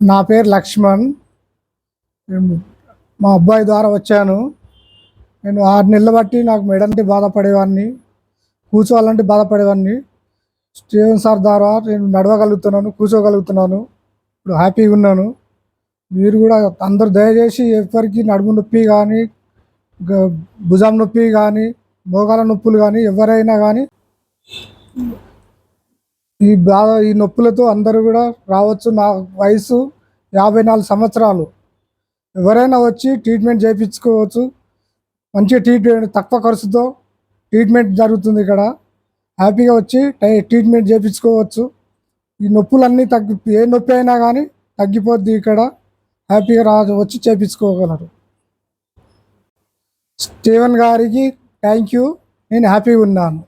నా పేరు లక్ష్మణ్. నేను మా అబ్బాయి ద్వారా వచ్చాను. నేను 6 నెలలు బట్టి నాకు మెడంటే బాధపడేవాడిని, కూర్చోవాలంటే బాధపడేవాడిని. స్టీవెన్ సార్ ద్వారా నేను నడవగలుగుతున్నాను, కూర్చోగలుగుతున్నాను. ఇప్పుడు హ్యాపీగా ఉన్నాను. మీరు కూడా అందరూ దయచేసి ఎవరికి నడుము నొప్పి కానీ, గ భుజం నొప్పి కానీ, మోకాల నొప్పులు కానీ ఎవరైనా కానీ ఈ నొప్పులతో అందరూ కూడా రావచ్చు. నా వయసు 54 సంవత్సరాలు. ఎవరైనా వచ్చి ట్రీట్మెంట్ చేయించుకోవచ్చు. మంచి ట్రీట్మెంట్, తక్కువ ఖర్చుతో ట్రీట్మెంట్ జరుగుతుంది ఇక్కడ. హ్యాపీగా వచ్చి ట్రీట్మెంట్ చేయించుకోవచ్చు. ఈ నొప్పులన్నీ ఏ నొప్పి అయినా కానీ తగ్గిపోద్ది ఇక్కడ. హ్యాపీగా వచ్చి చేయించుకోగలరు. స్టీవెన్ గారికి థ్యాంక్ యూ. నేను హ్యాపీగా ఉన్నాను.